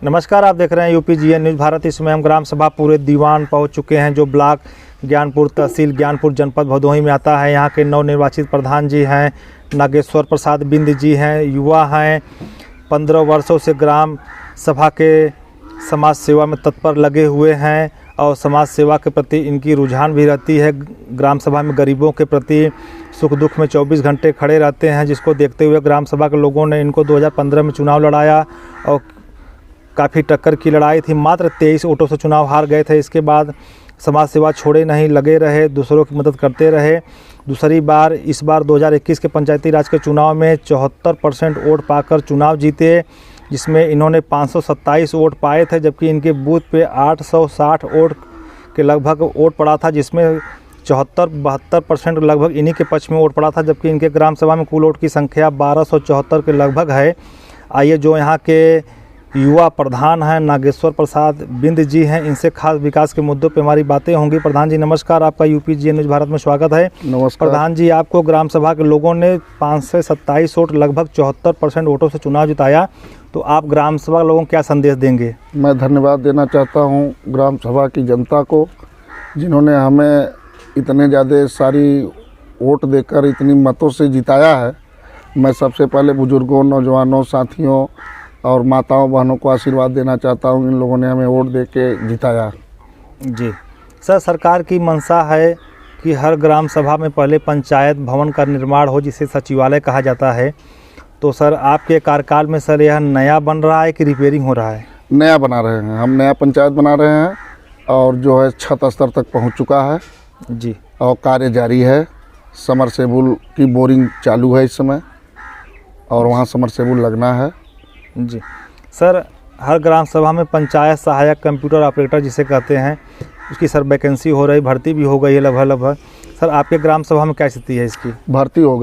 नमस्कार, आप देख रहे हैं यूपीजीएन न्यूज़ भारत। इसमें हम ग्राम सभा पूरे दीवान पहुंच चुके हैं, जो ब्लॉक ज्ञानपुर तहसील ज्ञानपुर जनपद भदोही में आता है। यहाँ के नवनिर्वाचित प्रधान जी हैं नागेश्वर प्रसाद बिंद जी हैं, युवा हैं, 15 वर्षों से ग्राम सभा के समाज सेवा में तत्पर लगे हुए हैं और समाज सेवा के प्रति इनकी रुझान भी रहती है। ग्राम सभा में गरीबों के प्रति सुख दुख में 24 घंटे खड़े रहते हैं, जिसको देखते हुए ग्राम सभा के लोगों ने इनको 2015 में चुनाव लड़ाया और काफ़ी टक्कर की लड़ाई थी। मात्र 23 वोटों से चुनाव हार गए थे। इसके बाद समाज सेवा छोड़े नहीं, लगे रहे, दूसरों की मदद करते रहे। दूसरी बार इस बार 2021 के पंचायती राज के चुनाव में 74% वोट पाकर चुनाव जीते, जिसमें इन्होंने 527 वोट पाए थे, जबकि इनके बूथ पे 860 वोट के लगभग वोट पड़ा था, जिसमें 74-72% लगभग इन्हीं के पक्ष में वोट पड़ा था। जबकि इनके ग्राम सभा में कुल वोट की संख्या 1274 के लगभग है। आइए जो यहाँ के युवा प्रधान हैं नागेश्वर प्रसाद बिंद जी हैं, इनसे खास विकास के मुद्दों पे हमारी बातें होंगी। प्रधान जी नमस्कार, आपका यूपीजीएन न्यूज़ भारत में स्वागत है। नमस्कार प्रधान जी, आपको ग्राम सभा के लोगों ने 527 वोट लगभग 74% वोटों से चुनाव जिताया, तो आप ग्राम सभा के लोगों को क्या संदेश देंगे? मैं धन्यवाद देना चाहता हूं ग्राम सभा की जनता को, जिन्होंने हमें इतने ज़्यादा सारी वोट देकर इतनी मतों से जिताया है। मैं सबसे पहले बुजुर्गों, नौजवानों, साथियों और माताओं बहनों को आशीर्वाद देना चाहता हूं। इन लोगों ने हमें वोट दे के जिताया। जी सर, सरकार की मंशा है कि हर ग्राम सभा में पहले पंचायत भवन का निर्माण हो, जिसे सचिवालय कहा जाता है। तो सर आपके कार्यकाल में सर यह नया बन रहा है कि रिपेयरिंग हो रहा है? नया बना रहे हैं, हम नया पंचायत बना रहे हैं और जो है छत स्तर तक पहुँच चुका है जी, और कार्य जारी है। समरसेबुल की बोरिंग चालू है इस समय और वहाँ समरसेबुल लगना है। जी सर, हर ग्राम सभा में पंचायत सहायक कंप्यूटर ऑपरेटर जिसे कहते हैं, उसकी सर वैकेंसी हो रही, भर्ती भी हो गई है लगभग। सर आपके ग्राम सभा में क्या स्थिति है इसकी? भर्ती हो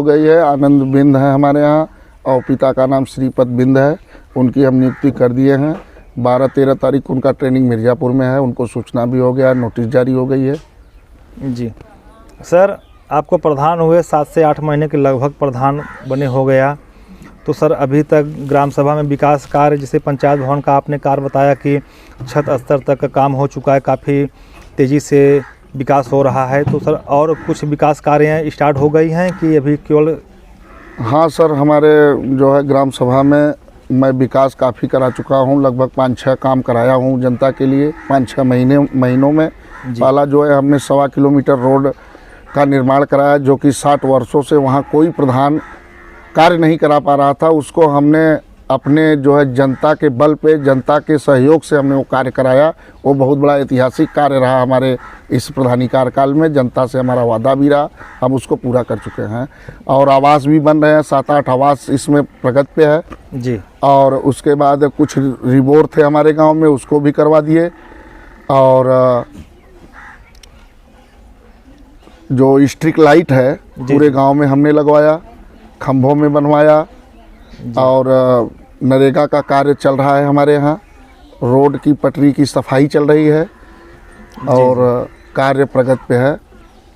गई है। आनंद बिंद है हमारे यहाँ और पिता का नाम श्रीपद बिंद है। उनकी हम नियुक्ति कर दिए हैं। 12-13 तारीख उनका ट्रेनिंग मिर्ज़ापुर में है। उनको सूचना भी हो गया, नोटिस जारी हो गई है। जी सर, आपको प्रधान हुए 7 से 8 महीने के लगभग प्रधान बने हो गया, तो सर अभी तक ग्राम सभा में विकास कार्य, जैसे पंचायत भवन का आपने कार्य बताया कि छत स्तर तक का काम हो चुका है, काफ़ी तेज़ी से विकास हो रहा है, तो सर और कुछ विकास कार्य स्टार्ट हो गई हैं कि अभी केवल? हाँ सर, हमारे जो है ग्राम सभा में मैं विकास काफ़ी करा चुका हूँ। लगभग 5-6 काम कराया हूँ जनता के लिए 5-6 महीनों में। पहला जो है हमने 1.25 किलोमीटर रोड का निर्माण कराया, जो कि 60 वर्षों से वहाँ कोई प्रधान कार्य नहीं करा पा रहा था। उसको हमने अपने जो है जनता के बल पे, जनता के सहयोग से हमने वो कार्य कराया। वो बहुत बड़ा ऐतिहासिक कार्य रहा हमारे इस प्रधानी कार्यकाल में। जनता से हमारा वादा भी रहा, हम उसको पूरा कर चुके हैं। और आवास भी बन रहे हैं, 7-8 आवास इसमें प्रगति पे है जी। और उसके बाद कुछ रिबोर थे हमारे गांव में, उसको भी करवा दिए। और जो स्ट्रीट लाइट है पूरे गाँव में हमने लगवाया, खंभों में बनवाया। और नरेगा का कार्य चल रहा है हमारे यहाँ। रोड की पटरी की सफाई चल रही है और कार्य प्रगति पे है।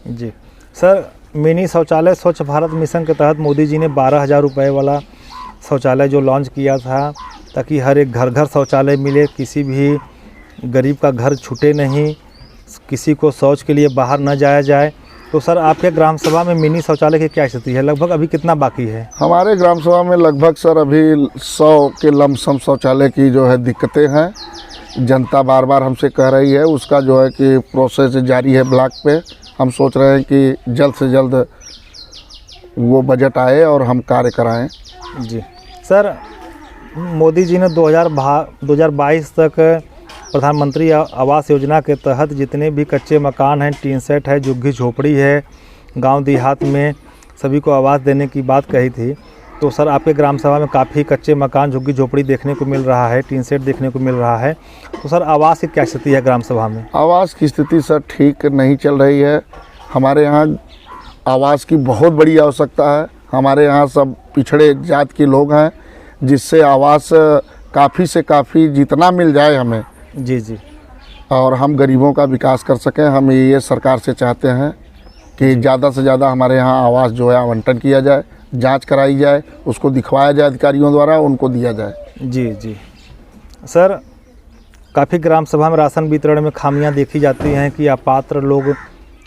जी सर, मिनी शौचालय स्वच्छ भारत मिशन के तहत मोदी जी ने 12,000 रुपये वाला शौचालय जो लॉन्च किया था, ताकि हर एक घर घर शौचालय मिले, किसी भी गरीब का घर छूटे नहीं, किसी को शौच के लिए बाहर न जाया जाए। तो सर आपके ग्राम सभा में मिनी शौचालय की क्या स्थिति है? लगभग अभी कितना बाकी है? हमारे ग्राम सभा में लगभग सर अभी 100 के लमसम शौचालय की जो है दिक्कतें हैं। जनता बार बार हमसे कह रही है, उसका जो है कि प्रोसेस जारी है ब्लॉक पे। हम सोच रहे हैं कि जल्द से जल्द वो बजट आए और हम कार्य कराएं। जी सर, मोदी जी ने 2022 तक प्रधानमंत्री आवास योजना के तहत जितने भी कच्चे मकान हैं, टीन सेट है, झुग्गी झोपड़ी है, गांव देहात में सभी को आवास देने की बात कही थी। तो सर आपके ग्राम सभा में काफ़ी कच्चे मकान, झुग्गी झोपड़ी देखने को मिल रहा है, टीन सेट देखने को मिल रहा है। तो सर आवास की क्या स्थिति है ग्राम सभा में? आवास की स्थिति सर ठीक नहीं चल रही है। हमारे यहाँ आवास की बहुत बड़ी आवश्यकता है। हमारे यहाँ सब पिछड़े जात के लोग हैं, जिससे आवास काफ़ी से काफ़ी जितना मिल जाए हमें, जी, और हम गरीबों का विकास कर सकें। हम ये सरकार से चाहते हैं कि ज़्यादा से ज़्यादा हमारे यहाँ आवास जो है आवंटन किया जाए, जांच कराई जाए, उसको दिखवाया जाए अधिकारियों द्वारा, उनको दिया जाए। जी। सर काफ़ी ग्राम सभा में राशन वितरण में खामियां देखी जाती हैं कि अपात्र लोग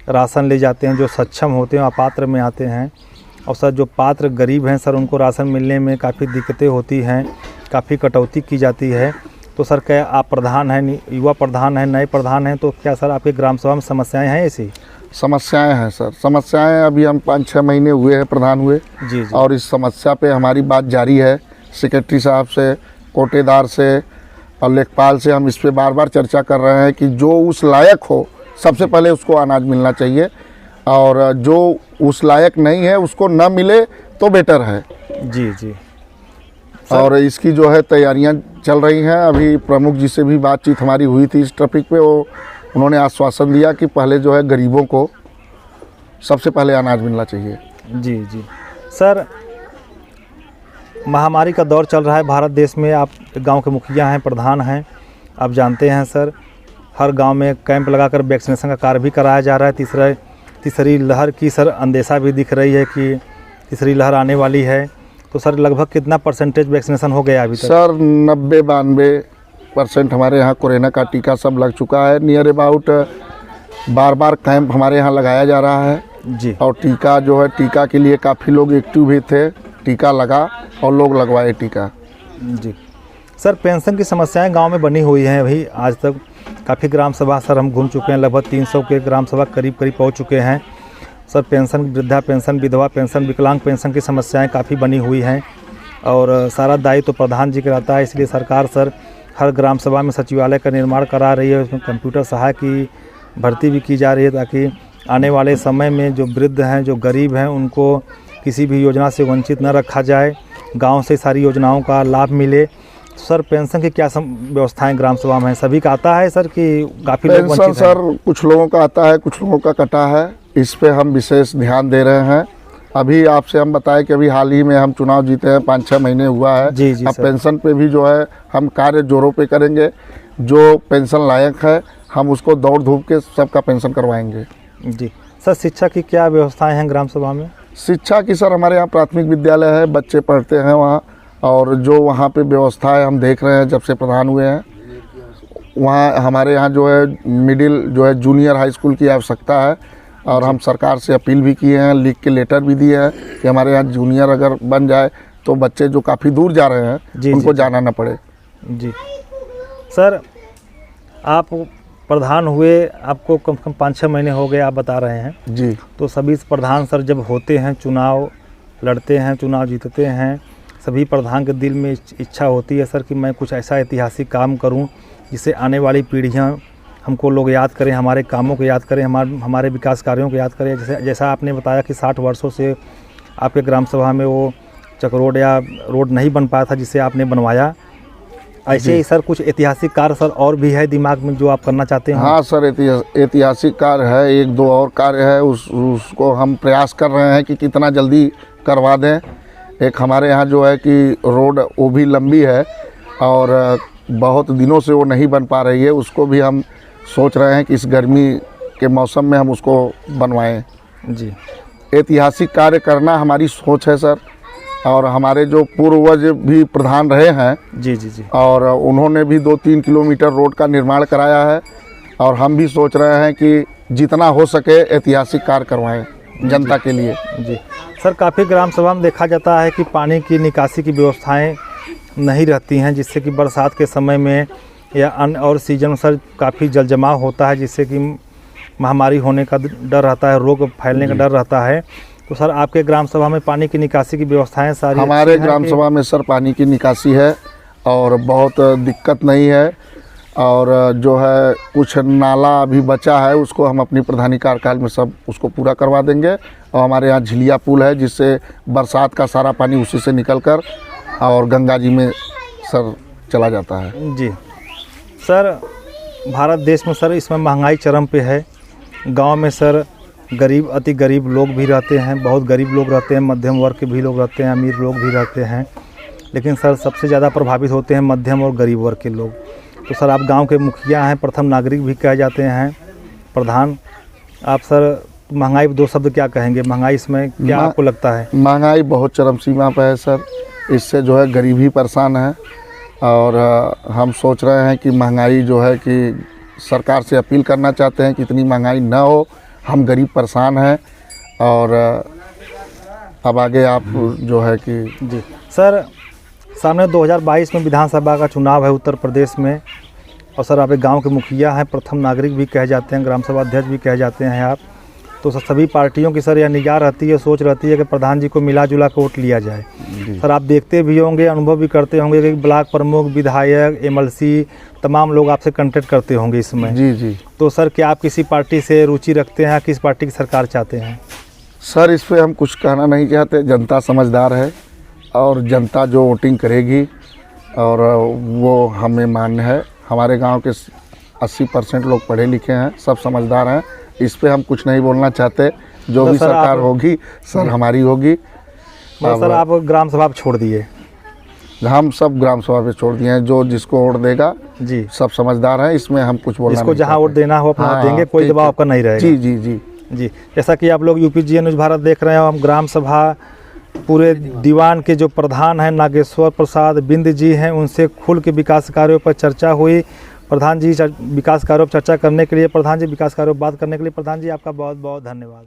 राशन ले जाते हैं, जो सक्षम होते हैं अपात्र में आते हैं, और सर जो पात्र गरीब हैं सर उनको राशन मिलने में काफ़ी दिक्कतें होती हैं, काफ़ी कटौती की जाती है। तो सर क्या आप प्रधान हैं, युवा प्रधान हैं, नए प्रधान हैं, तो क्या सर आपके ग्राम सभा में समस्याएं हैं ऐसी? समस्याएं हैं सर, समस्याएं अभी हम 5-6 महीने हुए हैं प्रधान हुए जी। और इस समस्या पे हमारी बात जारी है। सेक्रेटरी साहब से, कोटेदार से और लेखपाल से हम इस पे बार बार चर्चा कर रहे हैं कि जो उस लायक हो सबसे पहले उसको अनाज मिलना चाहिए, और जो उस लायक नहीं है उसको न मिले तो बेटर है। जी। और इसकी जो है तैयारियां चल रही हैं। अभी प्रमुख जी से भी बातचीत हमारी हुई थी इस टॉपिक पे, उन्होंने आश्वासन दिया कि पहले जो है गरीबों को सबसे पहले अनाज मिलना चाहिए। जी सर, महामारी का दौर चल रहा है भारत देश में, आप गांव के मुखिया हैं, प्रधान हैं, आप जानते हैं सर, हर गांव में कैंप लगाकर वैक्सीनेशन का कार्य भी कराया जा रहा है। तीसरी लहर की सर अंदेशा भी दिख रही है कि तीसरी लहर आने वाली है। तो सर लगभग कितना परसेंटेज वैक्सीनेशन हो गया अभी तक? सर 90-92% हमारे यहाँ कोरोना का टीका सब लग चुका है। नियर अबाउट बार कैंप हमारे यहाँ लगाया जा रहा है जी। और टीका जो है, टीका के लिए काफ़ी लोग एक्टिव भी थे, टीका लगा और लोग लगवाए टीका। जी सर, पेंशन की समस्याएं गांव में बनी हुई हैं अभी आज तक। काफ़ी ग्राम सभा सर हम घूम चुके हैं, लगभग 300 के ग्राम सभा करीब पहुंच चुके हैं सर। पेंशन, वृद्धा पेंशन, विधवा पेंशन, विकलांग पेंशन की समस्याएं काफ़ी बनी हुई हैं और सारा दायित्व तो प्रधान जी का रहता है। इसलिए सरकार सर हर ग्राम सभा में सचिवालय का निर्माण करा रही है, उसमें कंप्यूटर सहायक की भर्ती भी की जा रही है, ताकि आने वाले समय में जो वृद्ध हैं, जो गरीब हैं, उनको किसी भी योजना से वंचित न रखा जाए, गांव से सारी योजनाओं का लाभ मिले। सर पेंशन की क्या व्यवस्थाएं ग्राम सभा में है? सभी का आता है सर कि काफ़ी लोग वंचित हैं? सर कुछ लोगों का आता है, कुछ लोगों का कटा है। इस पे हम विशेष ध्यान दे रहे हैं। अभी आपसे हम बताएं कि अभी हाल ही में हम चुनाव जीते हैं, 5-6 महीने हुआ है। जी अब सर। पेंशन पे भी जो है हम कार्य जोरों पे करेंगे। जो पेंशन लायक है हम उसको दौड़ धूप के सबका पेंशन करवाएंगे। जी सर, शिक्षा की क्या व्यवस्थाएं हैं ग्राम सभा में? शिक्षा की सर हमारे यहाँ प्राथमिक विद्यालय है, बच्चे पढ़ते हैं वहाँ, और जो वहाँ पे व्यवस्था है हम देख रहे हैं जब से प्रधान हुए हैं। वहाँ हमारे यहाँ जो है मिडिल जो है जूनियर हाई स्कूल की आवश्यकता है, और हम सरकार से अपील भी किए हैं, लिख के लेटर भी दिए हैं कि हमारे यहाँ जूनियर अगर बन जाए तो बच्चे जो काफ़ी दूर जा रहे हैं उनको जाना न पड़े। जी सर, आप प्रधान हुए, आपको कम से कम 5-6 महीने हो गए आप बता रहे हैं जी। तो सभी प्रधान सर जब होते हैं, चुनाव लड़ते हैं, चुनाव जीतते हैं, सभी प्रधान के दिल में इच्छा होती है सर कि मैं कुछ ऐसा ऐतिहासिक काम करूं जिससे आने वाली पीढ़ियां हमको लोग याद करें, हमारे कामों को याद करें, हमारे विकास कार्यों को याद करें। जैसा आपने बताया कि 60 वर्षों से आपके ग्राम सभा में वो चक या रोड नहीं बन पाया था जिसे आपने बनवाया। ऐसे ही सर कुछ ऐतिहासिक कार्य सर और भी है दिमाग में जो आप करना चाहते हैं? हाँ सर, ऐतिहासिक कार्य है, 1-2 और कार्य है, उसको हम प्रयास कर रहे हैं कि कितना जल्दी करवा दें। एक हमारे यहाँ जो है कि रोड वो भी लंबी है और बहुत दिनों से वो नहीं बन पा रही है, उसको भी हम सोच रहे हैं कि इस गर्मी के मौसम में हम उसको बनवाएं। जी, ऐतिहासिक कार्य करना हमारी सोच है सर, और हमारे जो पूर्वज भी प्रधान रहे हैं जी और उन्होंने भी 2-3 किलोमीटर रोड का निर्माण कराया है, और हम भी सोच रहे हैं कि जितना हो सके ऐतिहासिक कार्य करवाएं जनता के लिए। जी सर, काफ़ी ग्राम सभा में देखा जाता है कि पानी की निकासी की व्यवस्थाएं नहीं रहती हैं, जिससे कि बरसात के समय में या अन्य और सीजन में सर काफ़ी जल जमाव होता है, जिससे कि महामारी होने का डर रहता है, रोग फैलने का डर रहता है। तो सर आपके ग्राम सभा में पानी की निकासी की व्यवस्थाएं सारी हमारे ग्राम सभा में सर पानी की निकासी है और बहुत दिक्कत नहीं है, और जो है कुछ नाला अभी बचा है उसको हम अपनी प्रधानी कार्यकाल में सब उसको पूरा करवा देंगे। और हमारे यहाँ झिलिया पुल है जिससे बरसात का सारा पानी उसी से निकलकर और गंगा जी में सर चला जाता है। जी सर, भारत देश में सर इसमें महंगाई चरम पे है। गांव में सर गरीब, अति गरीब लोग भी रहते हैं, बहुत गरीब लोग रहते हैं, मध्यम वर्ग के भी लोग रहते हैं, अमीर लोग भी रहते हैं, लेकिन सर सबसे ज़्यादा प्रभावित होते हैं मध्यम और गरीब वर्ग के लोग। तो सर आप गांव के मुखिया हैं, प्रथम नागरिक भी कहे जाते हैं, प्रधान, आप सर महंगाई 2 शब्द क्या कहेंगे? महंगाई इसमें क्या आपको लगता है? महंगाई बहुत चरम सीमा पर है सर, इससे जो है गरीब ही परेशान है, और हम सोच रहे हैं कि महंगाई जो है कि सरकार से अपील करना चाहते हैं कि इतनी महंगाई ना हो, हम गरीब परेशान हैं। और अब आगे आप जो है कि जी सर, सामने 2022 में विधानसभा का चुनाव है उत्तर प्रदेश में, और सर आप एक गांव के मुखिया हैं, प्रथम नागरिक भी कहे जाते हैं, ग्राम सभा अध्यक्ष भी कहे जाते हैं आप। तो सर सभी पार्टियों की सर यह निगाह रहती है, सोच रहती है कि प्रधान जी को मिला जुला के वोट लिया जाए। सर आप देखते भी होंगे, अनुभव भी करते होंगे कि ब्लॉक प्रमुख, विधायक, एमएलसी तमाम लोग आपसे कांटेक्ट करते होंगे इसमें। जी जी। तो सर क्या आप किसी पार्टी से रुचि रखते हैं, किस पार्टी की सरकार चाहते हैं? सर इस पे हम कुछ कहना नहीं चाहते, जनता समझदार है और जनता जो वोटिंग करेगी और वो हमें मान्य है। हमारे गांव के 80% लोग पढ़े लिखे हैं, सब समझदार हैं। इस पे हम कुछ नहीं बोलना चाहते, जो तो भी सर सरकार होगी सर हमारी होगी। सर आप ग्राम सभा छोड़ दिए? हम सब ग्राम सभा पे छोड़ दिए हैं, जो जिसको वोट देगा जी, सब समझदार हैं, इसमें हम कुछ बोलना जिसको नहीं जहां वोट चाहते। देना हो अपना हाँ, देंगे, कोई ठीक दबाव है। आपका नहीं रहेगा। जी जी जी जी, जैसा कि आप लोग यूपीजीए न्यूज़ भारत देख रहे हैं, हम ग्राम सभा पूरे दीवान के जो प्रधान हैं नागेश्वर प्रसाद बिंद जी हैं, उनसे खुल के विकास कार्यों पर चर्चा हुई। प्रधान जी विकास कार्यों पर चर्चा करने के लिए, प्रधान जी विकास कार्यों पर बात करने के लिए प्रधान जी आपका बहुत बहुत धन्यवाद।